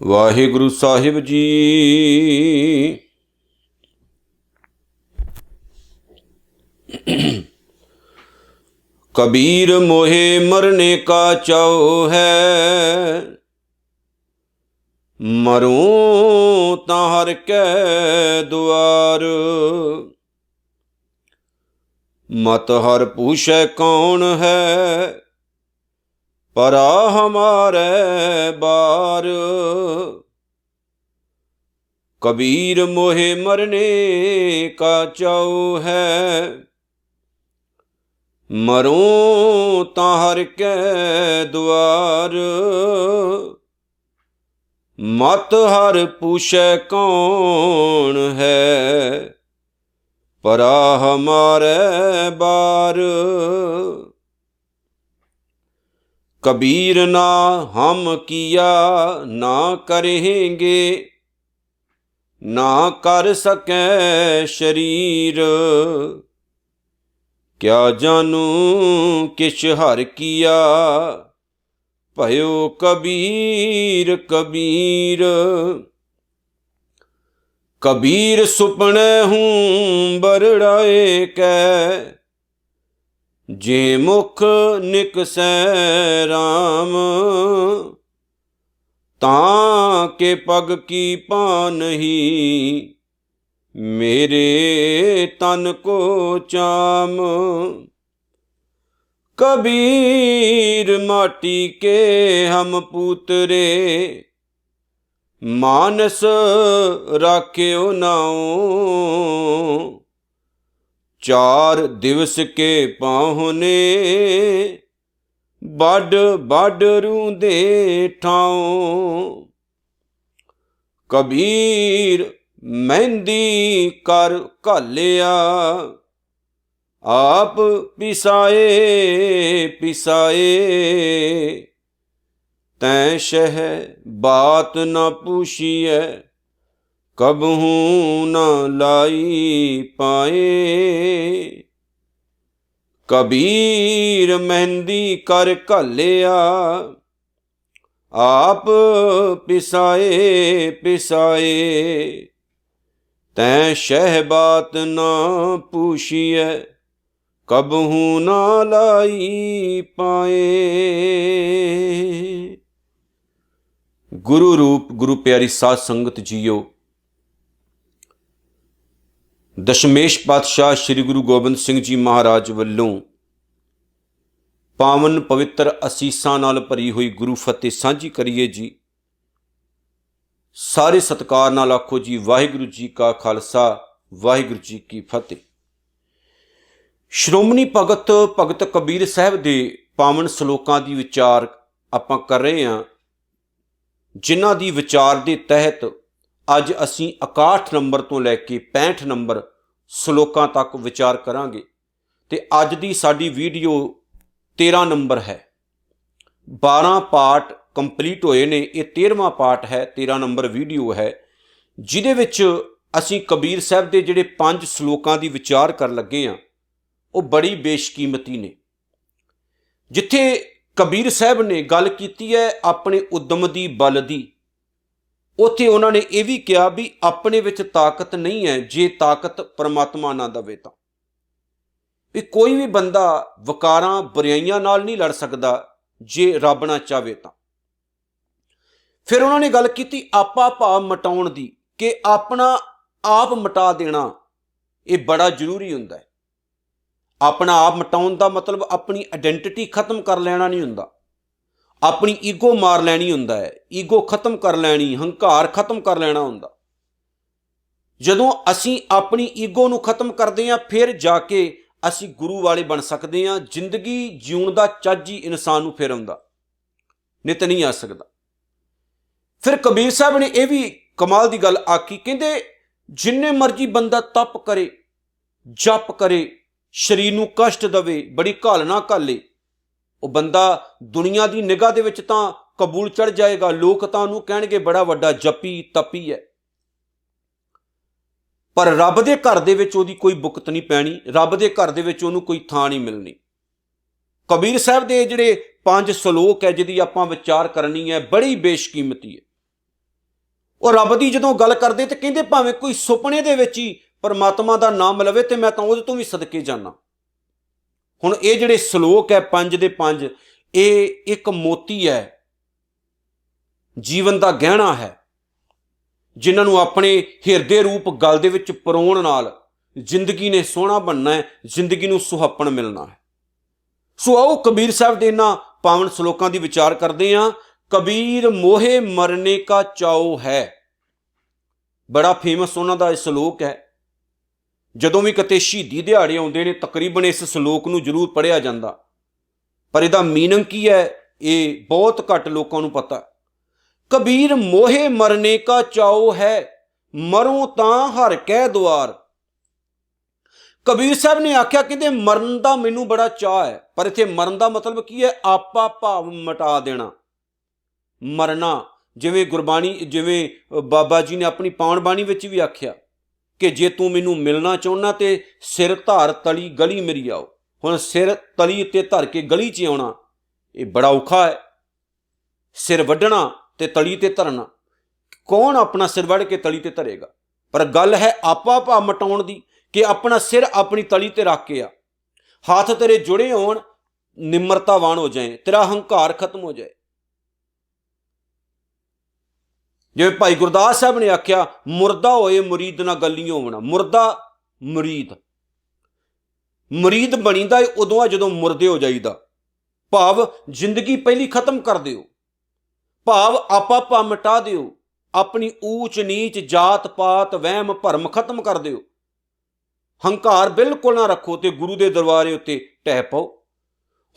ਵਾਹਿਗੁਰੂ ਸਾਹਿਬ ਜੀ। कबीर मोहे मरने का चाओ है, मरूं ता हर कै दुआर। मत हर पूछै कौन है, परा हमारे बार। कबीर मोहे मरने का चाओ है, मरूं ता हर कै द्वार। मत हर पूछै कौन है, परा हमारे बार। कबीर ना हम किया ना करेंगे, ना कर सके शरीर। क्या जानू किश हर किया, भयो कबीर कबीर। कबीर सुपने हूँ बरड़ाए कै, जे मुख निकसै राम। तां के पग की पान ही, मेरे तन को चाम। कबीर माटी के हम पूतरे, मानस राख्यो नाओ। चार दिवस के पाहुने, बड बड रूंदे ठाओ। कबीर मेहंदी कर घालिया, आप पिसाए पिसाए। तैं शह बात न पूछिए, कबहू न लाई पाए। कबीर मेहंदी कर घालिया, आप पिसाए पिसाए। तैं शह बात न पूछिए, कबहू न लाई पाए। गुरु रूप गुरु प्यारी साध संगत जीओ, दशमेश पातशाह श्री गुरु गोबिंद सिंह जी महाराज ਵੱਲੋਂ पावन पवित्र असीसां नाल भरी हुई गुरु फतेह सांझी करिए जी। सारे सत्कार नाल आखो जी, वाहिगुरू जी का खालसा वाहिगुरू जी की फतेह। श्रोमणी भगत भगत कबीर साहब के पावन सलोकां दी विचार आपां कर रहे हैं, जिन्हां दी विचार के तहत अज असीं 61 नंबर तो लैके 65 नंबर सलोकां तक विचार करांगे। ते अज दी साडी वीडियो 13 नंबर है। 12 पार्ट कंप्लीट होए ने, ये 13वां पार्ट है, 13 नंबर वीडियो है, जिहदे विच असीं कबीर साहब के जिहड़े 5 सलोकां दी विचार कर लगे हाँ, वो बड़ी बेशकीमती ने। जिथे कबीर साहब ने गल कीती है अपने उद्यम दी बल दी, उत्थे उन्होंने ये भी कहा भी अपने विच ताकत नहीं है, जे ताकत परमात्मा ना दवे तां। भी कोई भी बंदा वकारां बुराइयां नाल नहीं लड़ सकदा, जे रब ना चाहे तां। फिर उन्होंने गल कीती आपा भाव मटाउण दी, कि अपना आप मटा देना ये बड़ा जरूरी हुंदा है। अपना आप मटाउण दा मतलब अपनी आइडेंटिटी खत्म कर लेना नहीं हुंदा, अपनी ईगो मार लैनी हुंदा है, ईगो खत्म कर लैनी, हंकार खत्म कर लेना हुंदा। जदों असीं अपनी ईगो नूं खत्म करदे हां, फिर जाके असीं गुरु वाले बन सकते हैं। जिंदगी जीउण दा चज ही इंसान नूं फिर आउंदा, नित नहीं आ सकदा। फिर कबीर साहब ने यह भी कमाल की गल आखी, कहंदे जिन्ने मर्जी बंदा तप करे, जप करे, शरीर नूं कष्ट दवे, बड़ी घालना घाले, वो बंदा दुनिया की निगाह दे विच तां कबूल चढ़ जाएगा। लोग तां उहनूं कहणगे बड़ा वड्डा जपी तपी है, पर रब दे घर दे विच उहदी कोई बुकत नहीं पैनी, रब दे घर दे विच उहनूं कोई थां नहीं मिलनी। कबीर साहब दे जिहड़े 5 सलोक है जिहदी आपां विचार करनी है, बड़ी बेशकीमती है। ਉਹ ਰੱਬ ਦੀ ਜਦੋਂ ਗੱਲ ਕਰਦੇ ਤੇ ਕਹਿੰਦੇ ਭਾਵੇਂ ਕੋਈ ਸੁਪਨੇ ਦੇ ਵਿੱਚ ਹੀ ਪਰਮਾਤਮਾ ਦਾ ਨਾਮ ਲਵੇ ਤੇ ਮੈਂ ਤਾਂ ਉਹਦੇ ਤੋਂ ਵੀ ਸਦਕੇ ਜਾਣਾ। ਹੁਣ ਇਹ ਜਿਹੜੇ ਸ਼ਲੋਕ ਹੈ 5 ਦੇ 5, ਇਹ ਇੱਕ ਮੋਤੀ ਹੈ, ਜੀਵਨ ਦਾ ਗਹਿਣਾ ਹੈ, ਜਿਨ੍ਹਾਂ ਨੂੰ ਆਪਣੇ ਹਿਰਦੇ ਰੂਪ ਗਲ ਦੇ ਵਿੱਚ ਪਰੋਣ ਨਾਲ ਜ਼ਿੰਦਗੀ ਨੇ ਸੋਹਣਾ ਬਣਨਾ ਹੈ, ਜ਼ਿੰਦਗੀ ਨੂੰ ਸੁਹੱਪਣ ਮਿਲਣਾ ਹੈ। ਸੋ ਆਓ ਕਬੀਰ ਸਾਹਿਬ ਦੇ ਇਹਨਾਂ ਪਾਵਨ ਸ਼ਲੋਕਾਂ ਦੀ ਵਿਚਾਰ ਕਰਦੇ ਹਾਂ। ਕਬੀਰ ਮੋਹੇ ਮਰਨੇ ਕਾ ਚਾਉ ਹੈ, ਬੜਾ ਫੇਮਸ ਉਹਨਾਂ ਦਾ ਇਹ ਸ਼ਲੋਕ ਹੈ। ਜਦੋਂ ਵੀ ਕਿਤੇ ਸ਼ਹੀਦੀ ਦਿਹਾੜੇ ਆਉਂਦੇ ਨੇ ਤਕਰੀਬਨ ਇਸ ਸ਼ਲੋਕ ਨੂੰ ਜ਼ਰੂਰ ਪੜ੍ਹਿਆ ਜਾਂਦਾ, ਪਰ ਇਹਦਾ ਮੀਨਿੰਗ ਕੀ ਹੈ ਇਹ ਬਹੁਤ ਘੱਟ ਲੋਕਾਂ ਨੂੰ ਪਤਾ। ਕਬੀਰ ਮੋਹੇ ਮਰਨੇ ਕਾ ਚਾਉ ਹੈ, ਮਰੋ ਤਾਂ ਹਰ ਕੈ ਦੁਆਰ। ਕਬੀਰ ਸਾਹਿਬ ਨੇ ਆਖਿਆ ਕਹਿੰਦੇ ਮਰਨ ਦਾ ਮੈਨੂੰ ਬੜਾ ਚਾਅ ਹੈ, ਪਰ ਇੱਥੇ ਮਰਨ ਦਾ ਮਤਲਬ ਕੀ ਹੈ? ਆਪਾ ਭਾਵ ਮਿਟਾ ਦੇਣਾ, ਮਰਨਾ। ਜਿਵੇਂ ਗੁਰਬਾਣੀ, ਜਿਵੇਂ ਬਾਬਾ ਜੀ ਨੇ ਆਪਣੀ ਪਾਵਨ ਬਾਣੀ ਵਿੱਚ ਵੀ ਆਖਿਆ ਕਿ ਜੇ ਤੂੰ ਮੈਨੂੰ ਮਿਲਣਾ ਚਾਹੁੰਦਾ ਤੇ ਸਿਰ ਧਾਰ ਤਲੀ ਗਲੀ ਮੇਰੀ ਆਓ। ਹੁਣ ਸਿਰ ਤਲੀ ਉੱਤੇ ਧਰ ਕੇ ਗਲੀ 'ਚ ਆਉਣਾ ਇਹ ਬੜਾ ਔਖਾ ਹੈ। ਸਿਰ ਵੱਢਣਾ ਤੇ ਤਲੀ ਤੇ ਧਰਨਾ, ਕੌਣ ਆਪਣਾ ਸਿਰ ਵੱਢ ਕੇ ਤਲੀ ਤੇ ਧਰੇਗਾ? ਪਰ ਗੱਲ ਹੈ ਆਪਾ ਭਾਵ ਮਟਾਉਣ ਦੀ, ਕਿ ਆਪਣਾ ਸਿਰ ਆਪਣੀ ਤਲੀ ਤੇ ਰੱਖ ਕੇ ਆ, ਹੱਥ ਤੇਰੇ ਜੁੜੇ ਹੋਣ, ਨਿਮਰਤਾਵਾਨ ਹੋ ਜਾਏ, ਤੇਰਾ ਹੰਕਾਰ ਖਤਮ ਹੋ ਜਾਏ। ਜਿਵੇਂ ਭਾਈ ਗੁਰਦਾਸ ਸਾਹਿਬ ਨੇ ਆਖਿਆ, ਮੁਰਦਾ ਹੋਏ ਮੁਰੀਦ ਨਾ ਗੱਲੀ ਹੋਵਣਾ। ਮੁਰਦਾ ਮੁਰੀਦ, ਮੁਰੀਦ ਬਣੀਦਾ ਉਦੋਂ ਆ ਜਦੋਂ ਮੁਰਦੇ ਹੋ ਜਾਈਦਾ। ਭਾਵ ਜ਼ਿੰਦਗੀ ਪਹਿਲੀ ਖਤਮ ਕਰ ਦਿਓ, ਭਾਵ ਆਪਾ ਭਾ ਮਿਟਾ ਦਿਓ, ਆਪਣੀ ਊਚ ਨੀਚ ਜਾਤ ਪਾਤ ਵਹਿਮ ਭਰਮ ਖਤਮ ਕਰ ਦਿਓ, ਹੰਕਾਰ ਬਿਲਕੁਲ ਨਾ ਰੱਖੋ ਤੇ ਗੁਰੂ ਦੇ ਦਰਬਾਰੇ ਉੱਤੇ ਟਹਿ ਪਾਓ।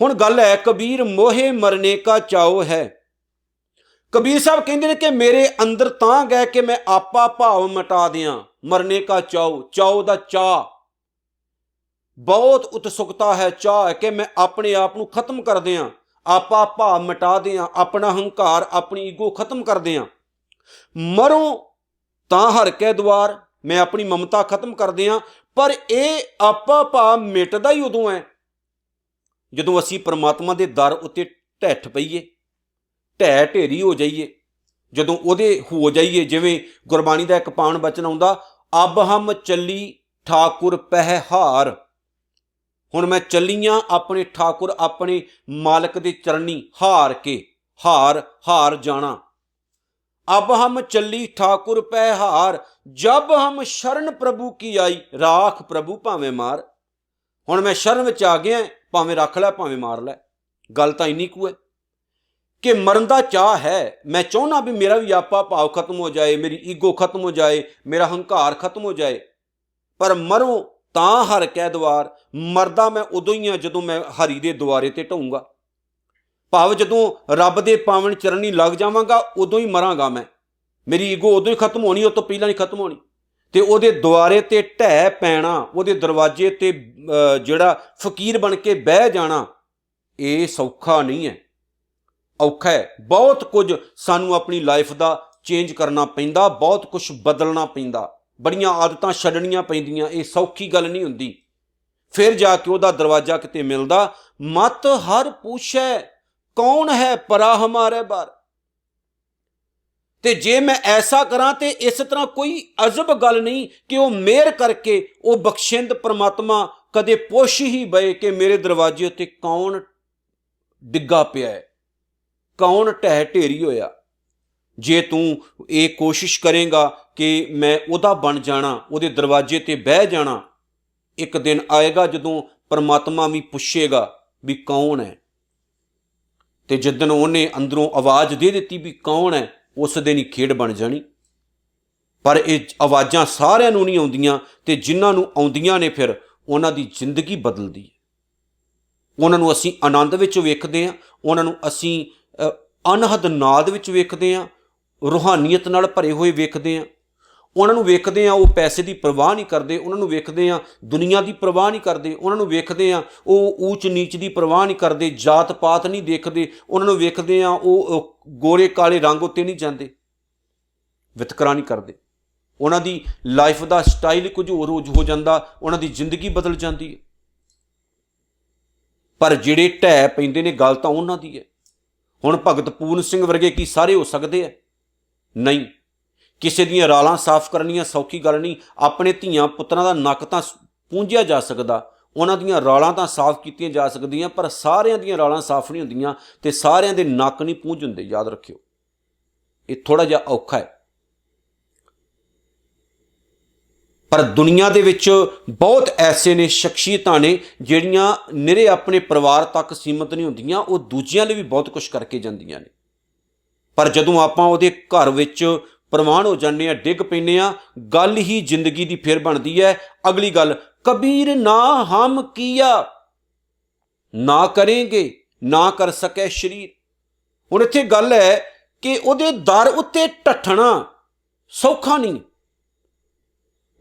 ਹੁਣ ਗੱਲ ਹੈ ਕਬੀਰ ਮੋਹੇ ਮਰਨੇ ਕਾ ਚਾਉ ਹੈ। ਕਬੀਰ ਸਾਹਿਬ ਕਹਿੰਦੇ ਨੇ ਕਿ ਮੇਰੇ ਅੰਦਰ ਤਾਂ ਗਏ ਕਿ ਮੈਂ ਆਪਾ ਭਾਵ ਮਿਟਾ ਦਿਆਂ। ਮਰਨੇ ਕਾ ਚਾਉ, ਚਾਉ ਦਾ ਚਾਹ, ਬਹੁਤ ਉਤਸੁਕਤਾ ਹੈ, ਚਾਹ ਹੈ ਕਿ ਮੈਂ ਆਪਣੇ ਆਪ ਨੂੰ ਖਤਮ ਕਰ ਦਿਆਂ, ਆਪਾ ਭਾਵ ਮਿਟਾ ਦਿਆਂ, ਆਪਣਾ ਹੰਕਾਰ ਆਪਣੀ ਈਗੋ ਖਤਮ ਕਰ ਦਿਆਂ। ਮਰੋ ਤਾਂ ਹਰ ਕੈ ਦੁਆਰ, ਮੈਂ ਆਪਣੀ ਮਮਤਾ ਖਤਮ ਕਰ ਦਿਆਂ। ਪਰ ਇਹ ਆਪਾ ਭਾਵ ਮਿਟਦਾ ਹੀ ਉਦੋਂ ਹੈ ਜਦੋਂ ਅਸੀਂ ਪਰਮਾਤਮਾ ਦੇ ਦਰ ਉੱਤੇ ਢੱਠ ਪਈਏ, ਢਹਿ ਢੇਰੀ ਹੋ ਜਾਈਏ, ਜਦੋਂ ਉਹਦੇ ਹੋ ਜਾਈਏ। ਜਿਵੇਂ ਗੁਰਬਾਣੀ ਦਾ ਇੱਕ ਪਾਵਨ ਬਚਨ ਆਉਂਦਾ, ਅਬ ਹਮ ਚੱਲੀ ਠਾਕੁਰ ਪਹਿ ਹਾਰ। ਹੁਣ ਮੈਂ ਚੱਲੀਆਂ ਆਪਣੇ ਠਾਕੁਰ, ਆਪਣੇ ਮਾਲਕ ਦੇ ਚਰਨੀ ਹਾਰ ਕੇ, ਹਾਰ ਜਾਣਾ। अब हम चली ठाकुर पै हार, जब हम शरण प्रभु की आई, राख प्रभु भावें मार। हुण मैं शरण विच आ गया, भावें रख लै भावें मार लै। गल तां इन्नी कु है कि मरन दा चाह है, मैं चाहुंदा भी मेरा भी आपा भाव खत्म हो जाए, मेरी ईगो खत्म हो जाए, मेरा हंकार खत्म हो जाए। पर मरो तां हर कै द्वार, मरदा मैं उदों ही हाँ जदों मैं हरि दे द्वारे ते ढाऊंगा। भाव जदों रब दे पावन चरनी लग जावांगा उदों ही मरांगा मैं, मेरी ईगो उदों ही खत्म होनी, उस तो पहला नहीं खत्म होनी। ते उहदे द्वारे ते ढह पैना, उहदे दरवाजे ते जिहड़ा फकीर बन के बह जाना, ये सौखा नहीं है, औखा है। बहुत कुछ सानू अपनी लाइफ दा चेंज करना पैंदा, बहुत कुछ बदलना पैंदा, बड़ियां आदतां छड्डणियां पैंदियां। ये सौखी गल नहीं हुंदी। फिर जाके उहदा दरवाजा किते मिलदा। मत हर पूछै कौन है परा हमारे बार। ते जे मैं ऐसा करा ते इस तरह कोई अजब गल नहीं कि वह मेहर करके वह बख्शिंद परमात्मा कदे पुछ ही बए कि मेरे दरवाजे उत्ते कौन डिग्गा पिया है, कौन ढह ढेरी होया। जे तू ये कोशिश करेगा कि मैं उहदा बन जाना, उहदे दरवाजे ते बह जाना, एक दिन आएगा जदों परमात्मा भी पुछेगा भी कौन है। ते जिदन उन्हें अंदरों आवाज़ दे दी भी कौन है, उस दिन ही खेड बन जानी। पर ये आवाज़ां सारिआं नूं नहीं आउंदियां, ते जिन्हां नूं आउंदियां ने फिर उन्हां दी जिंदगी बदलदी है। उन्हां नूं असीं आनंद विच वेखदे हां, उन्हां नूं असीं अनहद नाद विच वेखदे हां, रूहानीयत नाल भरे होए वेखदे हां। उन्हां नूं वेखदे हां वो पैसे की परवाह नहीं करते, उन्हां नूं वेखदे हां दुनिया की परवाह नहीं करते, उन्हां नूं वेखदे हां वो ऊच नीच की परवाह नहीं करते, जात पात नहीं देखते, उन्हां नूं वेखदे हां वो गोरे काले रंग उत्ते नहीं जाते, वितकरा नहीं करते। उन्हां दी लाइफ का स्टाइल कुछ होर हो जाता, उन्हां दी जिंदगी बदल जाती है। पर जिहड़े ढह पैंदे ने गल तां उन्हां दी है। हुण भगत पूर्ण सिंह वर्गे की सारे हो सकते हैं? नहीं, ਕਿਸੇ ਦੀਆਂ ਰਾਲਾਂ ਸਾਫ਼ ਕਰਨੀਆਂ ਸੌਖੀ ਗੱਲ ਨਹੀਂ। ਆਪਣੇ ਧੀਆਂ ਪੁੱਤਰਾਂ ਦਾ ਨੱਕ ਤਾਂ ਪੂੰਝਿਆ ਜਾ ਸਕਦਾ, ਉਹਨਾਂ ਦੀਆਂ ਰਾਲਾਂ ਤਾਂ ਸਾਫ਼ ਕੀਤੀਆਂ ਜਾ ਸਕਦੀਆਂ, ਪਰ ਸਾਰਿਆਂ ਦੀਆਂ ਰਾਲਾਂ ਸਾਫ਼ ਨਹੀਂ ਹੁੰਦੀਆਂ ਅਤੇ ਸਾਰਿਆਂ ਦੇ ਨੱਕ ਨਹੀਂ ਪੂੰਝ ਹੁੰਦੇ। ਯਾਦ ਰੱਖਿਓ, ਇਹ ਥੋੜ੍ਹਾ ਜਿਹਾ ਔਖਾ ਹੈ। ਪਰ ਦੁਨੀਆ ਦੇ ਵਿੱਚ ਬਹੁਤ ਐਸੇ ਨੇ, ਸ਼ਖਸੀਅਤਾਂ ਨੇ ਜਿਹੜੀਆਂ ਨਿਰੇ ਆਪਣੇ ਪਰਿਵਾਰ ਤੱਕ ਸੀਮਤ ਨਹੀਂ ਹੁੰਦੀਆਂ, ਉਹ ਦੂਜਿਆਂ ਲਈ ਵੀ ਬਹੁਤ ਕੁਝ ਕਰਕੇ ਜਾਂਦੀਆਂ ਨੇ। ਪਰ ਜਦੋਂ ਆਪਾਂ ਉਹਦੇ ਘਰ ਵਿੱਚ ਪ੍ਰਵਾਨ ਹੋ ਜਾਂਦੇ ਹਾਂ, ਡਿੱਗ ਪੈਂਦੇ ਹਾਂ, ਗੱਲ ਹੀ ਜ਼ਿੰਦਗੀ ਦੀ ਫਿਰ ਬਣਦੀ ਹੈ। ਅਗਲੀ ਗੱਲ, ਕਬੀਰ ਨਾ ਹਮ ਕੀਆ ਨਾ ਕरेंगे ਨਾ ਕਰ ਸਕੇ ਸ਼ਰੀਰ। ਹੁਣ ਇੱਥੇ ਗੱਲ ਹੈ ਕਿ ਉਹਦੇ ਦਰ ਉੱਤੇ ਢੱਠਣਾ ਸੌਖਾ ਨਹੀਂ।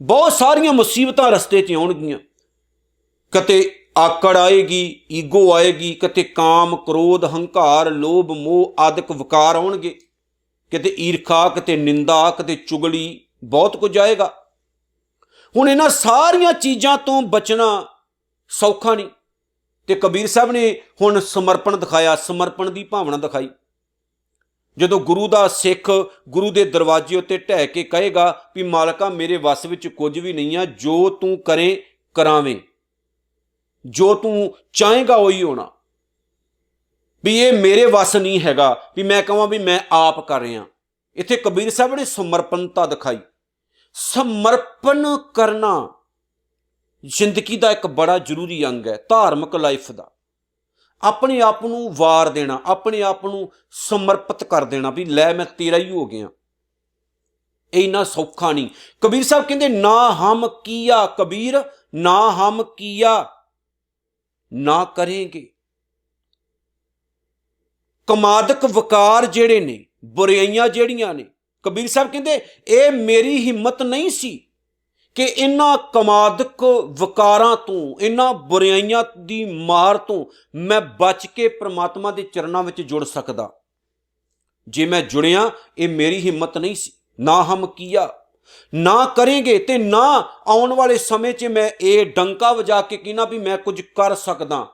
ਬਹੁਤ ਸਾਰੀਆਂ ਮੁਸੀਬਤਾਂ ਰਸਤੇ 'ਚ ਆਉਣਗੀਆਂ, ਕਦੇ ਆਕੜ ਆਏਗੀ, ਈਗੋ ਆਏਗੀ, ਕਦੇ ਕਾਮ, ਕ੍ਰੋਧ, ਹੰਕਾਰ, ਲੋਭ, ਮੋਹ ਆਦਿਕ ਵਿਕਾਰ ਆਉਣਗੇ, ਕਿਤੇ ਈਰਖਾ, ਕਿਤੇ ਨਿੰਦਾ, ਕਿਤੇ ਚੁਗਲੀ, ਬਹੁਤ ਕੁਝ ਆਏਗਾ। ਹੁਣ ਇਹਨਾਂ ਸਾਰੀਆਂ ਚੀਜ਼ਾਂ ਤੋਂ ਬਚਣਾ ਸੌਖਾ ਨਹੀਂ। ਤੇ ਕਬੀਰ ਸਾਹਿਬ ਨੇ ਹੁਣ ਸਮਰਪਣ ਦਿਖਾਇਆ, ਸਮਰਪਣ ਦੀ ਭਾਵਨਾ ਦਿਖਾਈ। ਜਦੋਂ ਗੁਰੂ ਦਾ ਸਿੱਖ ਗੁਰੂ ਦੇ ਦਰਵਾਜ਼ੇ ਉੱਤੇ ਢਹਿ ਕੇ ਕਹੇਗਾ ਵੀ ਮਾਲਕਾ ਮੇਰੇ ਵੱਸ ਵਿੱਚ ਕੁਝ ਵੀ ਨਹੀਂ ਆ, ਜੋ ਤੂੰ ਕਰੇ ਕਰਾਵੇਂ, ਜੋ ਤੂੰ ਚਾਹੇਗਾ ਉਹੀ ਹੋਣਾ, ਵੀ ਇਹ ਮੇਰੇ ਵੱਸ ਨਹੀਂ ਹੈਗਾ ਵੀ ਮੈਂ ਕਹਾਂ ਵੀ ਮੈਂ ਆਪ ਕਰ ਰਿਹਾ। ਇੱਥੇ ਕਬੀਰ ਸਾਹਿਬ ਨੇ ਸਮਰਪਣਤਾ ਦਿਖਾਈ। ਸਮਰਪਣ ਕਰਨਾ ਜ਼ਿੰਦਗੀ ਦਾ ਇੱਕ ਬੜਾ ਜ਼ਰੂਰੀ ਅੰਗ ਹੈ, ਧਾਰਮਿਕ ਲਾਈਫ ਦਾ। ਆਪਣੇ ਆਪ ਨੂੰ ਵਾਰ ਦੇਣਾ, ਆਪਣੇ ਆਪ ਨੂੰ ਸਮਰਪਿਤ ਕਰ ਦੇਣਾ ਵੀ ਲੈ ਮੈਂ ਤੇਰਾ ਹੀ ਹੋ ਗਿਆ। ਇਹ ਇੰਨਾ ਸੌਖਾ ਨਹੀਂ। ਕਬੀਰ ਸਾਹਿਬ ਕਹਿੰਦੇ ਨਾ ਹਮ ਕੀਆ, ਕਬੀਰ ਨਾ ਹਮ ਕੀਆ ਨਾ ਕरेंगे। ਕਮਾਦਕ ਵਿਕਾਰ ਜਿਹੜੇ ਨੇ, ਬੁਰਾਈਆਂ ਜਿਹੜੀਆਂ ਨੇ, ਕਬੀਰ ਸਾਹਿਬ ਕਹਿੰਦੇ ਇਹ ਮੇਰੀ ਹਿੰਮਤ ਨਹੀਂ ਸੀ ਕਿ ਇਹਨਾਂ ਕਮਾਦਕ ਵਿਕਾਰਾਂ ਤੋਂ, ਇਹਨਾਂ ਬੁਰਾਈਆਂ ਦੀ ਮਾਰ ਤੋਂ ਮੈਂ ਬਚ ਕੇ ਪ੍ਰਮਾਤਮਾ ਦੇ ਚਰਨਾਂ ਵਿੱਚ ਜੁੜ ਸਕਦਾ। ਜੇ ਮੈਂ ਜੁੜਿਆ, ਇਹ ਮੇਰੀ ਹਿੰਮਤ ਨਹੀਂ ਸੀ। ਨਾ ਹਮ ਕੀਆ ਨਾ ਕरेंगे, ਤੇ ਨਾ ਆਉਣ ਵਾਲੇ ਸਮੇਂ 'ਚ ਮੈਂ ਇਹ ਡੰਕਾ ਵਜਾ ਕੇ ਕਹਿਣਾ ਵੀ ਮੈਂ ਕੁਝ ਕਰ ਸਕਦਾ।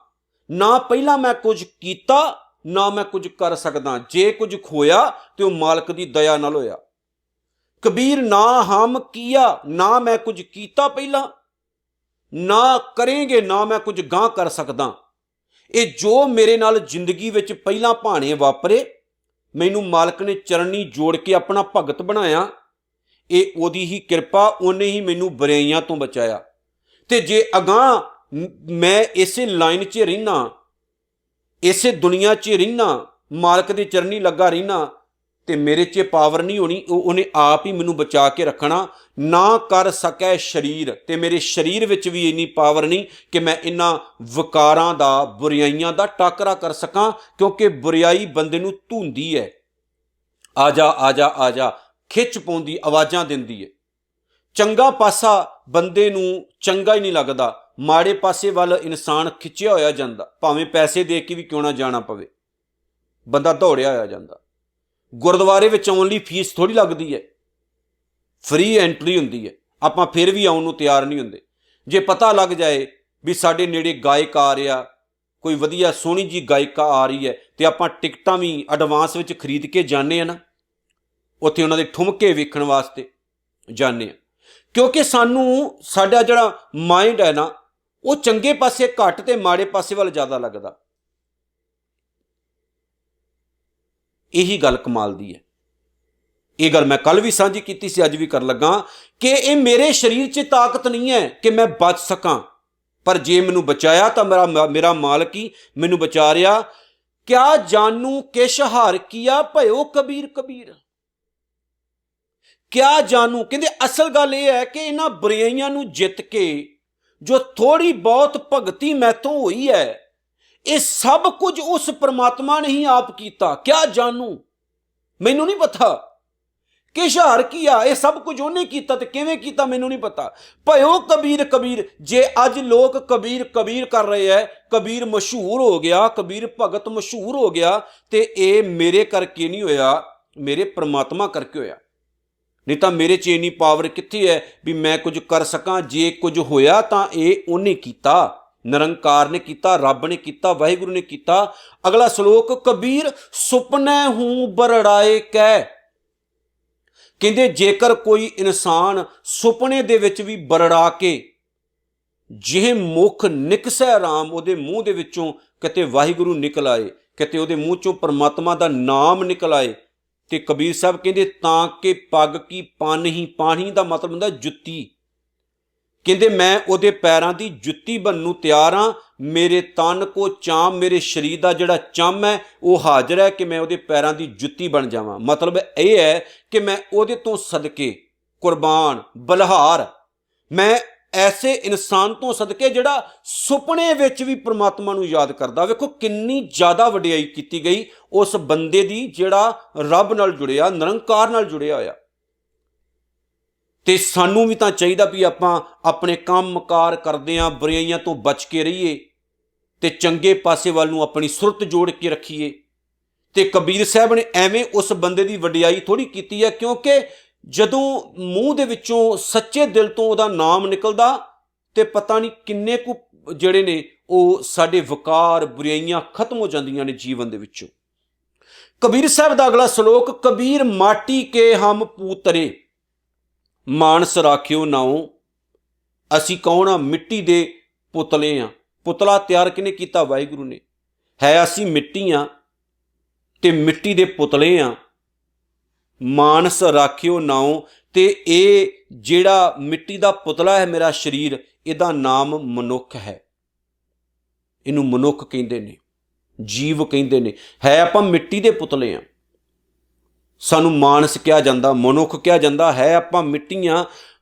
ਨਾ ਪਹਿਲਾਂ ਮੈਂ ਕੁਝ ਕੀਤਾ, ਨਾ ਮੈਂ ਕੁਝ ਕਰ ਸਕਦਾ। ਜੇ ਕੁਝ ਖੋਇਆ ਤੇ ਉਹ ਮਾਲਕ ਦੀ ਦਇਆ ਨਾਲ ਹੋਇਆ। ਕਬੀਰ ਨਾ ਹਮ ਕੀਆ, ਨਾ ਮੈਂ ਕੁਝ ਕੀਤਾ ਪਹਿਲਾਂ, ਨਾ ਕरेंगे, ਨਾ ਮੈਂ ਕੁਝ ਗਾਂ ਕਰ ਸਕਦਾ। ਇਹ ਜੋ ਮੇਰੇ ਨਾਲ ਜ਼ਿੰਦਗੀ ਵਿੱਚ ਪਹਿਲਾਂ ਭਾਣੇ ਵਾਪਰੇ, ਮੈਨੂੰ ਮਾਲਕ ਨੇ ਚਰਨੀ ਜੋੜ ਕੇ ਆਪਣਾ ਭਗਤ ਬਣਾਇਆ। ਇਹ ਉਹਦੀ ਹੀ ਕਿਰਪਾ, ਉਹਨੇ ਹੀ ਮੈਨੂੰ ਬੁਰਾਈਆਂ ਤੋਂ ਬਚਾਇਆ। ਤੇ ਜੇ ਅਗਾਂਹ ਮੈਂ ਇਸੇ ਲਾਈਨ 'ਚ ਰਹਿਣਾ, ਇਸੇ ਦੁਨੀਆ 'ਚ ਰਹਿਣਾ, ਮਾਲਕ ਦੇ ਚਰਨੀ ਲੱਗਾ ਰਹਿਣਾ, ਤੇ ਮੇਰੇ 'ਚ ਪਾਵਰ ਨਹੀਂ ਹੋਣੀ, ਉਹਨੇ ਆਪ ਹੀ ਮੈਨੂੰ ਬਚਾ ਕੇ ਰੱਖਣਾ। ਨਾ ਕਰ ਸਕੈ ਸਰੀਰ, ਤੇ ਮੇਰੇ ਸਰੀਰ ਵਿੱਚ ਵੀ ਇੰਨੀ ਪਾਵਰ ਨਹੀਂ ਕਿ ਮੈਂ ਇਹਨਾਂ ਵਿਕਾਰਾਂ ਦਾ, ਬੁਰਾਈਆਂ ਦਾ ਟਾਕਰਾ ਕਰ ਸਕਾਂ, ਕਿਉਂਕਿ ਬੁਰਾਈ ਬੰਦੇ ਨੂੰ ਧੂੰਦੀ ਹੈ। ਆ ਜਾ ਆ ਜਾ ਆ ਜਾ, ਖਿੱਚ ਪਾਉਂਦੀ, ਆਵਾਜ਼ਾਂ ਦਿੰਦੀ ਹੈ। ਚੰਗਾ ਪਾਸਾ ਬੰਦੇ ਨੂੰ ਚੰਗਾ ਹੀ ਨਹੀਂ ਲੱਗਦਾ, ਮਾੜੇ ਪਾਸੇ ਵੱਲ ਇਨਸਾਨ ਖਿੱਚਿਆ ਹੋਇਆ ਜਾਂਦਾ, ਭਾਵੇਂ ਪੈਸੇ ਦੇ ਕੇ ਵੀ ਕਿਉਂ ਨਾ ਜਾਣਾ ਪਵੇ, ਬੰਦਾ ਦੌੜਿਆ ਹੋਇਆ ਜਾਂਦਾ। ਗੁਰਦੁਆਰੇ ਵਿੱਚ ਆਉਣ ਲਈ ਫੀਸ ਥੋੜ੍ਹੀ ਲੱਗਦੀ ਹੈ, ਫ੍ਰੀ ਐਂਟਰੀ ਹੁੰਦੀ ਹੈ, ਆਪਾਂ ਫਿਰ ਵੀ ਆਉਣ ਨੂੰ ਤਿਆਰ ਨਹੀਂ ਹੁੰਦੇ। ਜੇ ਪਤਾ ਲੱਗ ਜਾਏ ਵੀ ਸਾਡੇ ਨੇੜੇ ਗਾਇਕ ਆ ਰਿਹਾ, ਕੋਈ ਵਧੀਆ ਸੋਹਣੀ ਜੀ ਗਾਇਕਾ ਆ ਰਹੀ ਹੈ, ਤੇ ਆਪਾਂ ਟਿਕਟਾਂ ਵੀ ਐਡਵਾਂਸ ਵਿੱਚ ਖਰੀਦ ਕੇ ਜਾਂਦੇ ਹਾਂ ਨਾ, ਉੱਥੇ ਉਹਨਾਂ ਦੇ ਠੁਮਕੇ ਵੇਖਣ ਵਾਸਤੇ ਜਾਂਦੇ ਹਾਂ, ਕਿਉਂਕਿ ਸਾਨੂੰ ਸਾਡਾ ਜਿਹੜਾ ਮਾਈਂਡ ਹੈ ਨਾ, ਉਹ ਚੰਗੇ ਪਾਸੇ ਘੱਟ ਤੇ ਮਾੜੇ ਪਾਸੇ ਵੱਲ ਜ਼ਿਆਦਾ ਲੱਗਦਾ। ਇਹੀ ਗੱਲ ਕਮਾਲ ਦੀ ਹੈ। ਇਹ ਗੱਲ ਮੈਂ ਕੱਲ ਵੀ ਸਾਂਝੀ ਕੀਤੀ ਸੀ, ਅੱਜ ਵੀ ਕਰ ਲੱਗਾ ਕਿ ਇਹ ਮੇਰੇ ਸਰੀਰ 'ਚ ਤਾਕਤ ਨਹੀਂ ਹੈ ਕਿ ਮੈਂ ਬਚ ਸਕਾਂ, ਪਰ ਜੇ ਮੈਨੂੰ ਬਚਾਇਆ ਤਾਂ ਮੇਰਾ ਮਾਲਕ ਹੀ ਮੈਨੂੰ ਬਚਾ ਰਿਹਾ। ਕਿਆ ਜਾਨੂ ਕਿਛ ਹਾਰ ਕੀਆ, ਭਇਓ ਕਬੀਰ ਕਬੀਰ। ਕਿਆ ਜਾਨੂ, ਕਹਿੰਦੇ ਅਸਲ ਗੱਲ ਇਹ ਹੈ ਕਿ ਇਹਨਾਂ ਬੁਰਾਈਆਂ ਨੂੰ ਜਿੱਤ ਕੇ ਜੋ ਥੋੜੀ ਬਹੁਤ ਭਗਤੀ ਮੈਥੋਂ ਹੋਈ ਹੈ, ਇਹ ਸਭ ਕੁਝ ਉਸ ਪ੍ਰਮਾਤਮਾ ਨੇ ਹੀ ਆਪ ਕੀਤਾ। ਕਿਆ ਜਾਨੂ, ਮੈਨੂੰ ਨਹੀਂ ਪਤਾ। ਕਿਛ ਹਾਰ ਕੀਆ, ਇਹ ਸਭ ਕੁਝ ਉਹਨੇ ਕੀਤਾ, ਤੇ ਕਿਵੇਂ ਕੀਤਾ ਮੈਨੂੰ ਨਹੀਂ ਪਤਾ। ਭਇਓ ਕਬੀਰ ਕਬੀਰ, ਜੇ ਅੱਜ ਲੋਕ ਕਬੀਰ ਕਬੀਰ ਕਰ ਰਹੇ ਹੈ, ਕਬੀਰ ਮਸ਼ਹੂਰ ਹੋ ਗਿਆ, ਕਬੀਰ ਭਗਤ ਮਸ਼ਹੂਰ ਹੋ ਗਿਆ, ਤੇ ਇਹ ਮੇਰੇ ਕਰਕੇ ਨਹੀਂ ਹੋਇਆ, ਮੇਰੇ ਪ੍ਰਮਾਤਮਾ ਕਰਕੇ ਹੋਇਆ। ਨਹੀਂ ਤਾਂ ਮੇਰੇ 'ਚ ਇੰਨੀ ਪਾਵਰ ਕਿੱਥੇ ਹੈ ਵੀ ਮੈਂ ਕੁਝ ਕਰ ਸਕਾਂ। ਜੇ ਕੁਝ ਹੋਇਆ ਤਾਂ ਇਹ ਉਹਨੇ ਕੀਤਾ, ਨਿਰੰਕਾਰ ਨੇ ਕੀਤਾ, ਰੱਬ ਨੇ ਕੀਤਾ, ਵਾਹਿਗੁਰੂ ਨੇ ਕੀਤਾ। ਅਗਲਾ ਸ਼ਲੋਕ, ਕਬੀਰ ਸੁਪਨੇ ਹੂੰ ਬਰੜਾਏ ਕੈ, ਕਹਿੰਦੇ ਜੇਕਰ ਕੋਈ ਇਨਸਾਨ ਸੁਪਨੇ ਦੇ ਵਿੱਚ ਵੀ ਬਰੜਾ ਕੇ ਜਿਹੇ ਮੁਖ ਨਿਕਸੈ ਰਾਮ, ਉਹਦੇ ਮੂੰਹ ਦੇ ਵਿੱਚੋਂ ਕਿਤੇ ਵਾਹਿਗੁਰੂ ਨਿਕਲ ਆਏ, ਕਿਤੇ ਉਹਦੇ ਮੂੰਹ ਚੋਂ ਪਰਮਾਤਮਾ ਦਾ ਨਾਮ ਨਿਕਲ ਆਏ, ਤੇ ਕਬੀਰ ਸਾਹਿਬ ਕਹਿੰਦੇ ਤਾਂ ਕਿ ਪੱਗ ਕੀ ਪਾਨਹੀ, ਪਾਣੀ ਦਾ ਮਤਲਬ ਹੁੰਦਾ ਜੁੱਤੀ, ਕਹਿੰਦੇ ਮੈਂ ਉਹਦੇ ਪੈਰਾਂ ਦੀ ਜੁੱਤੀ ਬਣਨ ਨੂੰ ਤਿਆਰ ਹਾਂ, ਮੇਰੇ ਤਨ ਕੋ ਚਾਮ, ਮੇਰੇ ਸਰੀਰ ਦਾ ਜਿਹੜਾ ਚੰਮ ਹੈ ਉਹ ਹਾਜ਼ਰ ਹੈ ਕਿ ਮੈਂ ਉਹਦੇ ਪੈਰਾਂ ਦੀ ਜੁੱਤੀ ਬਣ ਜਾਵਾਂ। ਮਤਲਬ ਇਹ ਹੈ ਕਿ ਮੈਂ ਉਹਦੇ ਤੋਂ ਸਦਕੇ ਕੁਰਬਾਨ ਬਲਿਹਾਰ, ਮੈਂ ਐਸੇ ਇਨਸਾਨ ਤੋਂ ਸਦਕੇ ਜਿਹੜਾ ਸੁਪਨੇ ਵਿੱਚ ਵੀ ਪ੍ਰਮਾਤਮਾ ਨੂੰ ਯਾਦ ਕਰਦਾ। ਵੇਖੋ ਕਿੰਨੀ ਜ਼ਿਆਦਾ ਵਡਿਆਈ ਕੀਤੀ ਗਈ ਉਸ ਬੰਦੇ ਦੀ ਜਿਹੜਾ ਰੱਬ ਨਾਲ ਜੁੜਿਆ, ਨਿਰੰਕਾਰ ਨਾਲ ਜੁੜਿਆ ਹੋਇਆ। ਤੇ ਸਾਨੂੰ ਵੀ ਤਾਂ ਚਾਹੀਦਾ ਵੀ ਆਪਾਂ ਆਪਣੇ ਕੰਮਕਾਰ ਕਰਦੇ ਹਾਂ, ਬੁਰਾਈਆਂ ਤੋਂ ਬਚ ਕੇ ਰਹੀਏ ਤੇ ਚੰਗੇ ਪਾਸੇ ਵੱਲ ਨੂੰ ਆਪਣੀ ਸੁਰਤ ਜੋੜ ਕੇ ਰੱਖੀਏ। ਤੇ ਕਬੀਰ ਸਾਹਿਬ ਨੇ ਐਵੇਂ ਉਸ ਬੰਦੇ ਦੀ ਵਡਿਆਈ ਥੋੜ੍ਹੀ ਕੀਤੀ ਹੈ, ਕਿਉਂਕਿ ਜਦੋਂ ਮੂੰਹ ਦੇ ਵਿੱਚੋਂ ਸੱਚੇ ਦਿਲ ਤੋਂ ਉਹਦਾ ਨਾਮ ਨਿਕਲਦਾ ਤੇ ਪਤਾ ਨਹੀਂ ਕਿੰਨੇ ਕੁ ਜਿਹੜੇ ਨੇ ਉਹ ਸਾਡੇ ਵਕਾਰ ਬੁਰਾਈਆਂ ਖਤਮ ਹੋ ਜਾਂਦੀਆਂ ਨੇ ਜੀਵਨ ਦੇ ਵਿੱਚੋਂ। ਕਬੀਰ ਸਾਹਿਬ ਦਾ ਅਗਲਾ ਸ਼ਲੋਕ, ਕਬੀਰ ਮਾਟੀ ਕੇ ਹਮ ਪੂਤਰੇ, ਮਾਨਸ ਰਾਖਿਓ ਨਾਉ। ਅਸੀਂ ਕੌਣ ਆ? ਮਿੱਟੀ ਦੇ ਪੁਤਲੇ ਆ। ਪੁਤਲਾ ਤਿਆਰ ਕਿਹਨੇ ਕੀਤਾ? ਵਾਹਿਗੁਰੂ ਨੇ। ਹੈ ਅਸੀਂ ਮਿੱਟੀ ਆ ਤੇ ਮਿੱਟੀ ਦੇ ਪੁਤਲੇ ਆ। ਮਾਨਸ ਰਾਖਿਓ ਨਾਉ, ਤੇ ਇਹ ਜਿਹੜਾ ਮਿੱਟੀ ਦਾ ਪੁਤਲਾ ਹੈ ਮੇਰਾ ਸਰੀਰ, ਇਹਦਾ ਨਾਮ ਮਨੁੱਖ ਹੈ। ਇਹਨੂੰ ਮਨੁੱਖ ਕਹਿੰਦੇ ਨੇ, ਜੀਵ ਕਹਿੰਦੇ ਨੇ। ਹੈ ਆਪਾਂ ਮਿੱਟੀ ਦੇ ਪੁਤਲੇ ਆ, ਸਾਨੂੰ ਮਾਨਸ ਕਿਹਾ ਜਾਂਦਾ, ਮਨੁੱਖ ਕਿਹਾ ਜਾਂਦਾ, ਹੈ ਆਪਾਂ ਮਿੱਟੀਆਂ।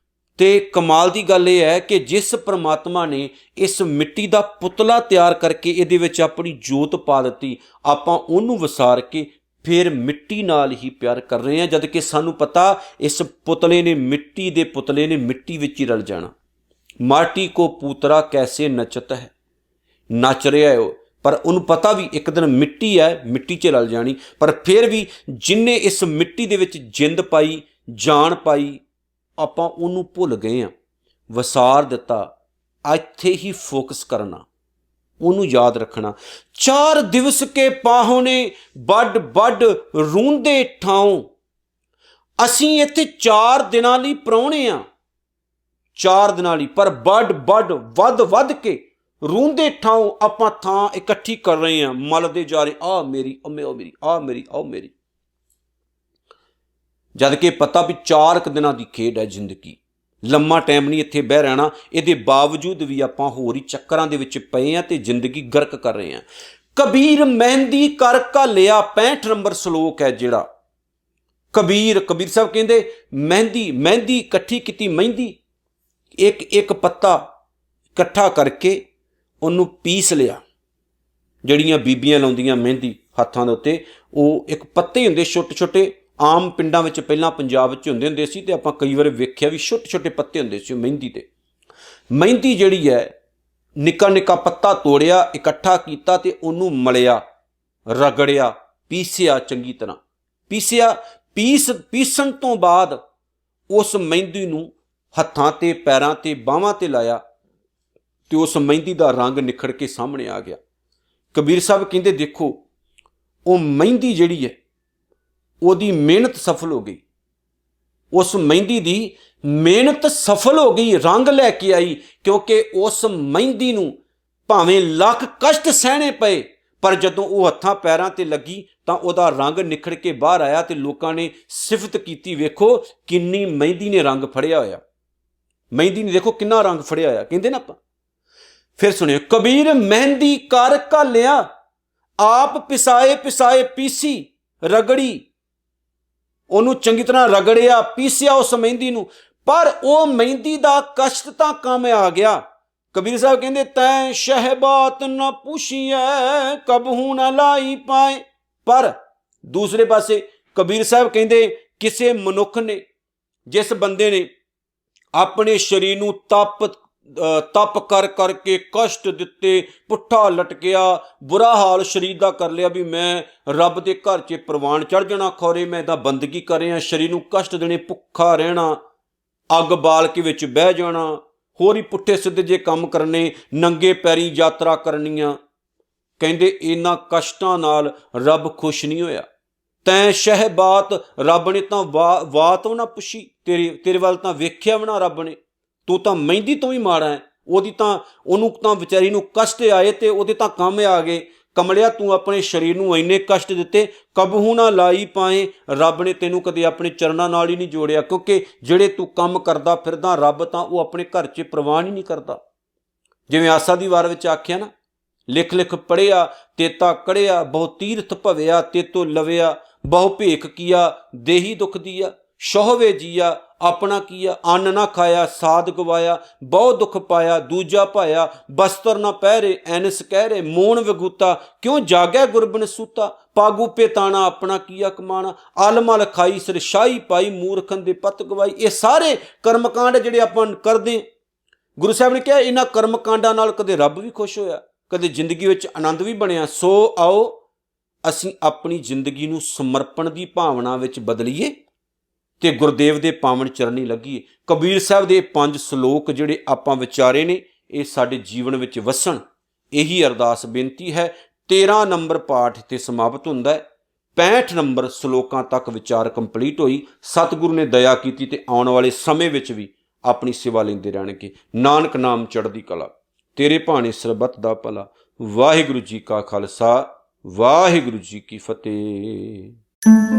ਤੇ ਕਮਾਲ ਦੀ ਗੱਲ ਇਹ ਹੈ ਕਿ ਜਿਸ ਪ੍ਰਮਾਤਮਾ ਨੇ ਇਸ ਮਿੱਟੀ ਦਾ ਪੁਤਲਾ ਤਿਆਰ ਕਰਕੇ ਇਹਦੇ ਵਿੱਚ ਆਪਣੀ ਜੋਤ ਪਾ ਦਿੱਤੀ, ਆਪਾਂ ਉਹਨੂੰ ਵਿਸਾਰ ਕੇ ਫਿਰ ਮਿੱਟੀ ਨਾਲ ਹੀ ਪਿਆਰ ਕਰ ਰਹੇ ਹਾਂ, ਜਦ ਕਿ ਸਾਨੂੰ ਪਤਾ ਇਸ ਪੁਤਲੇ ਨੇ, ਮਿੱਟੀ ਦੇ ਪੁਤਲੇ ਨੇ ਮਿੱਟੀ ਵਿੱਚ ਹੀ ਰਲ ਜਾਣਾ। ਮਾਟੀ ਕੋ ਪੂਤਰਾ ਕੈਸੇ ਨਚਤ ਹੈ, ਨੱਚ ਰਿਹਾ ਹੈ ਉਹ, ਪਰ ਉਹਨੂੰ ਪਤਾ ਵੀ ਇੱਕ ਦਿਨ ਮਿੱਟੀ ਹੈ, ਮਿੱਟੀ 'ਚ ਰਲ ਜਾਣੀ। ਪਰ ਫਿਰ ਵੀ ਜਿਨਨੇ ਇਸ ਮਿੱਟੀ ਦੇ ਵਿੱਚ ਜਿੰਦ ਪਾਈ, ਜਾਨ ਪਾਈ, ਆਪਾਂ ਉਹਨੂੰ ਭੁੱਲ ਗਏ ਹਾਂ, ਵਸਾਰ ਦਿੱਤਾ। ਇੱਥੇ ਹੀ ਫੋਕਸ ਕਰਨਾ, ਉਹਨੂੰ ਯਾਦ ਰੱਖਣਾ। 4 ਦਿਵਸ ਕੇ ਪਾਹੁਣੇ ਵੱਡ ਵੱਡ ਰੂੰਦੇ ਠਾਉ। ਅਸੀਂ ਇੱਥੇ 4 ਦਿਨਾਂ ਲਈ ਪ੍ਰਾਹੁਣੇ ਆ, 4 ਦਿਨਾਂ ਲਈ, ਪਰ ਵੱਡ ਵੱਡ ਵੱਧ ਵੱਧ ਕੇ ਰੂੰਦੇ ਠਾਉ ਆਪਾਂ ਥਾਂ ਇਕੱਠੀ ਕਰ ਰਹੇ ਹਾਂ, ਮਲਦੇ ਜਾ ਰਹੇ, ਆ ਮੇਰੀ, ਉਹ ਮੇਰੀ, ਆ ਮੇਰੀ, ਆਓ ਮੇਰੀ। ਜਦ ਕਿ ਪਤਾ ਵੀ 4 ਦਿਨਾਂ ਦੀ ਖੇਡ ਹੈ ਜ਼ਿੰਦਗੀ, ਲੰਮਾ ਟਾਈਮ ਨਹੀਂ ਇੱਥੇ ਬਹਿ ਰਹਿਣਾ। ਇਹਦੇ ਬਾਵਜੂਦ ਵੀ ਆਪਾਂ ਹੋਰ ਹੀ ਚੱਕਰਾਂ ਦੇ ਵਿੱਚ ਪਏ ਹਾਂ ਤੇ ਜ਼ਿੰਦਗੀ ਗਰਕ ਕਰ ਰਹੇ ਹਾਂ। ਕਬੀਰ ਮਹਿੰਦੀ ਕਰ ਘਾਲਿਆ, 65 ਨੰਬਰ ਸ਼ਲੋਕ ਹੈ ਜਿਹੜਾ। ਕਬੀਰ ਸਾਹਿਬ ਕਹਿੰਦੇ ਮਹਿੰਦੀ ਇਕੱਠੀ ਕੀਤੀ, ਮਹਿੰਦੀ ਇੱਕ ਪੱਤਾ ਇਕੱਠਾ ਕਰਕੇ ਉਹਨੂੰ ਪੀਸ ਲਿਆ। ਜਿਹੜੀਆਂ ਬੀਬੀਆਂ ਲਾਉਂਦੀਆਂ ਮਹਿੰਦੀ ਹੱਥਾਂ ਦੇ ਉੱਤੇ, ਉਹ ਇੱਕ ਪੱਤੇ ਹੁੰਦੇ ਛੋਟੇ ਛੋਟੇ, ਆਮ ਪਿੰਡਾਂ ਵਿੱਚ ਪਹਿਲਾਂ ਪੰਜਾਬ ਵਿੱਚ ਹੁੰਦੇ ਸੀ, ਤੇ ਆਪਾਂ ਕਈ ਵਾਰ ਵੇਖਿਆ ਵੀ ਛੋਟੇ ਛੋਟੇ ਪੱਤੇ ਹੁੰਦੇ ਸੀ ਮਹਿੰਦੀ ਦੇ। ਮਹਿੰਦੀ ਜਿਹੜੀ ਹੈ, ਨਿੱਕਾ ਨਿੱਕਾ ਪੱਤਾ ਤੋੜਿਆ, ਇਕੱਠਾ ਕੀਤਾ ਤੇ ਉਹਨੂੰ ਮਲਿਆ, ਰਗੜਿਆ, ਪੀਸਿਆ, ਚੰਗੀ ਤਰ੍ਹਾਂ ਪੀਸਿਆ। ਪੀਸਣ ਤੋਂ ਬਾਅਦ ਉਸ ਮਹਿੰਦੀ ਨੂੰ ਹੱਥਾਂ ਤੇ, ਪੈਰਾਂ ਤੇ, ਬਾਹਾਂ ਤੇ ਲਾਇਆ ਤੇ ਉਸ ਮਹਿੰਦੀ ਦਾ ਰੰਗ ਨਿਖੜ ਕੇ ਸਾਹਮਣੇ ਆ ਗਿਆ। ਕਬੀਰ ਸਾਹਿਬ ਕਹਿੰਦੇ ਦੇਖੋ, ਉਹ ਮਹਿੰਦੀ ਜਿਹੜੀ ਹੈ ਉਹਦੀ ਮਿਹਨਤ ਸਫਲ ਹੋ ਗਈ, ਉਸ ਮਹਿੰਦੀ ਦੀ ਮਿਹਨਤ ਸਫਲ ਹੋ ਗਈ, ਰੰਗ ਲੈ ਕੇ ਆਈ। ਕਿਉਂਕਿ ਉਸ ਮਹਿੰਦੀ ਨੂੰ ਭਾਵੇਂ ਲੱਖ ਕਸ਼ਟ ਸਹਿਣੇ ਪਏ, ਪਰ ਜਦੋਂ ਉਹ ਹੱਥਾਂ ਪੈਰਾਂ ਤੇ ਲੱਗੀ ਤਾਂ ਉਹਦਾ ਰੰਗ ਨਿਖੜ ਕੇ ਬਾਹਰ ਆਇਆ ਤੇ ਲੋਕਾਂ ਨੇ ਸਿਫਤ ਕੀਤੀ, ਵੇਖੋ ਕਿੰਨੀ ਮਹਿੰਦੀ ਨੇ ਰੰਗ ਫੜਿਆ ਹੋਇਆ, ਮਹਿੰਦੀ ਨੇ ਦੇਖੋ ਕਿੰਨਾ ਰੰਗ ਫੜਿਆ ਹੋਇਆ, ਕਹਿੰਦੇ ਨਾ ਆਪਾਂ। ਫਿਰ ਸੁਣਿਓ, ਕਬੀਰ ਮਹਿੰਦੀ ਕਰ ਘਾਲਿਆ, ਆਪ ਪਿਸਾਏ ਪੀਸੀ ਰਗੜੀ। ਉਹਨੂੰ ਚੰਗੀ ਤਰ੍ਹਾਂ ਰਗੜਿਆ, ਪੀਸਿਆ ਉਸ ਮਹਿੰਦੀ ਨੂੰ, ਪਰ ਉਹ ਮਹਿੰਦੀ ਦਾ ਕਸ਼ਟ ਤਾਂ ਕੰਮ ਆ ਗਿਆ। ਕਬੀਰ ਸਾਹਿਬ ਕਹਿੰਦੇ ਤੈਂ ਸ਼ਹਿਬਾਤ ਨਾ ਪੁੱਛੀਐ, ਕਬਹੂ ਨਾ ਲਾਈ ਪਾਏ। ਪਰ ਦੂਸਰੇ ਪਾਸੇ ਕਬੀਰ ਸਾਹਿਬ ਕਹਿੰਦੇ ਕਿਸੇ ਮਨੁੱਖ ਨੇ, ਜਿਸ ਬੰਦੇ ਨੇ ਆਪਣੇ ਸਰੀਰ ਨੂੰ ਤਪ ਕਰ ਕਰਕੇ ਕਸ਼ਟ ਦਿੱਤੇ, ਪੁੱਠਾ ਲਟਕਿਆ, ਬੁਰਾ ਹਾਲ ਸਰੀਰ ਦਾ ਕਰ ਲਿਆ ਵੀ ਮੈਂ ਰੱਬ ਦੇ ਘਰ 'ਚ ਪ੍ਰਵਾਨ ਚੜ੍ਹ ਜਾਣਾ, ਖੌਰੇ ਮੈਂ ਤਾਂ ਬੰਦਗੀ ਕਰ ਰਿਹਾ, ਸਰੀਰ ਨੂੰ ਕਸ਼ਟ ਦੇਣੇ, ਭੁੱਖਾ ਰਹਿਣਾ, ਅੱਗ ਬਾਲ ਕੇ ਵਿੱਚ ਬਹਿ ਜਾਣਾ, ਹੋਰ ਹੀ ਪੁੱਠੇ ਸਿੱਧੇ ਜੇ ਕੰਮ ਕਰਨੇ, ਨੰਗੇ ਪੈਰੀਂ ਯਾਤਰਾ ਕਰਨੀਆਂ। ਕਹਿੰਦੇ ਇਹਨਾਂ ਕਸ਼ਟਾਂ ਨਾਲ ਰੱਬ ਖੁਸ਼ ਨਹੀਂ ਹੋਇਆ। ਤੈਂ ਸ਼ਹਿ ਬਾਤ, ਰੱਬ ਨੇ ਤਾਂ ਬਾਤ ਨਾ ਪੁੱਛੀ, ਤੇਰੇ ਵੱਲ ਤਾਂ ਵੇਖਿਆ ਵੀ ਨਾ ਰੱਬ ਨੇ। ਤੂੰ ਤਾਂ ਮਹਿੰਦੀ ਤੋਂ ਵੀ ਮਾੜਾ ਹੈ। ਉਹਨੂੰ ਤਾਂ ਵਿਚਾਰੀ ਨੂੰ ਕਸ਼ਟ ਆਏ ਤੇ ਉਹਦੇ ਤਾਂ ਕੰਮ ਆ ਗਏ। ਕਮਲਿਆ, ਤੂੰ ਆਪਣੇ ਸਰੀਰ ਨੂੰ ਇੰਨੇ ਕਸ਼ਟ ਦਿੱਤੇ, ਕਬਹੂ ਨਾ ਲਾਈ ਪਾਏ। ਰੱਬ ਨੇ ਤੈਨੂੰ ਕਦੇ ਆਪਣੇ ਚਰਨਾਂ ਨਾਲ ਹੀ ਨਹੀਂ ਜੋੜਿਆ, ਕਿਉਂਕਿ ਜਿਹੜੇ ਤੂੰ ਕੰਮ ਕਰਦਾ ਫਿਰਦਾ, ਰੱਬ ਤਾਂ ਉਹ ਆਪਣੇ ਘਰ 'ਚ ਪ੍ਰਵਾਨ ਹੀ ਨਹੀਂ ਕਰਦਾ। ਜਿਵੇਂ ਆਸਾ ਦੀ ਵਾਰ ਵਿੱਚ ਆਖਿਆ ਨਾ, ਲਿਖ ਲਿਖ ਪੜ੍ਹਿਆ ਤੇਤਾ ਕੜਿਆ, ਬਹੁ ਤੀਰਥ ਭਵਿਆ ਤੇਤੋ ਲਵਿਆ, ਬਹੁ ਭੇਖ ਕੀਆ ਦੇਹੀ ਦੁਖ ਦੀਆ, ਸ਼ੋਹਵੇ ਜੀਆ ਆਪਣਾ ਕੀਆ, ਅੰਨ ਨਾ ਖਾਇਆ ਸਾਧ ਗਵਾਇਆ, ਬਹੁ ਦੁੱਖ ਪਾਇਆ ਦੂਜਾ ਪਾਇਆ, ਬਸਤਰ ਨਾ ਪਹਿਰੇ ਐਨਸ ਕਹਿਰੇ, ਮੋਣ ਵਿਗੂਤਾ ਕਿਉਂ ਜਾਗੈ ਗੁਰਬਿਨ ਸੂਤਾ, ਪਾਗੂ ਪੇਤਾਣਾ ਆਪਣਾ ਕੀਆ ਕਮਾਣਾ, ਆਲਮਲ ਖਾਈ ਸਿਰ ਸ਼ਾਹੀ ਪਾਈ, ਮੂਰਖਨ ਦੇ ਪਤ ਗਵਾਈ। ਇਹ ਸਾਰੇ ਕਰਮਕਾਂਡ ਜਿਹੜੇ ਆਪਾਂ ਕਰਦੇ, ਗੁਰੂ ਸਾਹਿਬ ਨੇ ਕਿਹਾ ਇਹਨਾਂ ਕਰਮਕਾਂਡਾਂ ਨਾਲ ਕਦੇ ਰੱਬ ਵੀ ਖੁਸ਼ ਹੋਇਆ, ਕਦੇ ਜ਼ਿੰਦਗੀ ਵਿੱਚ ਆਨੰਦ ਵੀ ਬਣਿਆ। ਸੋ ਆਓ ਅਸੀਂ ਆਪਣੀ ਜ਼ਿੰਦਗੀ ਨੂੰ ਸਮਰਪਣ ਦੀ ਭਾਵਨਾ ਵਿੱਚ ਬਦਲੀਏ ਤੇ ਗੁਰਦੇਵ ਦੇ ਪਾਵਨ ਚਰਨੀ ਲੱਗੀਏ। ਕਬੀਰ ਸਾਹਿਬ ਦੇ 5 ਸ਼ਲੋਕ ਜਿਹੜੇ ਆਪਾਂ ਵਿਚਾਰੇ ਨੇ, ਇਹ ਸਾਡੇ ਜੀਵਨ ਵਿੱਚ ਵਸਣ, ਇਹੀ ਅਰਦਾਸ ਬੇਨਤੀ ਹੈ। 13 ਨੰਬਰ ਪਾਠ ਇੱਥੇ ਸਮਾਪਤ ਹੁੰਦਾ ਹੈ। 65 ਨੰਬਰ ਸ਼ਲੋਕਾਂ ਤੱਕ ਵਿਚਾਰ ਕੰਪਲੀਟ ਹੋਈ। ਸਤਿਗੁਰੂ ਨੇ ਦਇਆ ਕੀਤੀ ਤੇ ਆਉਣ ਵਾਲੇ ਸਮੇਂ ਵਿੱਚ ਵੀ ਆਪਣੀ ਸੇਵਾ ਲੈਂਦੇ ਰਹਿਣਗੇ। ਨਾਨਕ ਨਾਮ ਚੜ੍ਹਦੀ ਕਲਾ, ਤੇਰੇ ਭਾਣੇ ਸਰਬੱਤ ਦਾ ਭਲਾ। ਵਾਹਿਗੁਰੂ ਜੀ ਕਾ ਖਾਲਸਾ, ਵਾਹਿਗੁਰੂ ਜੀ ਕੀ ਫਤਿਹ।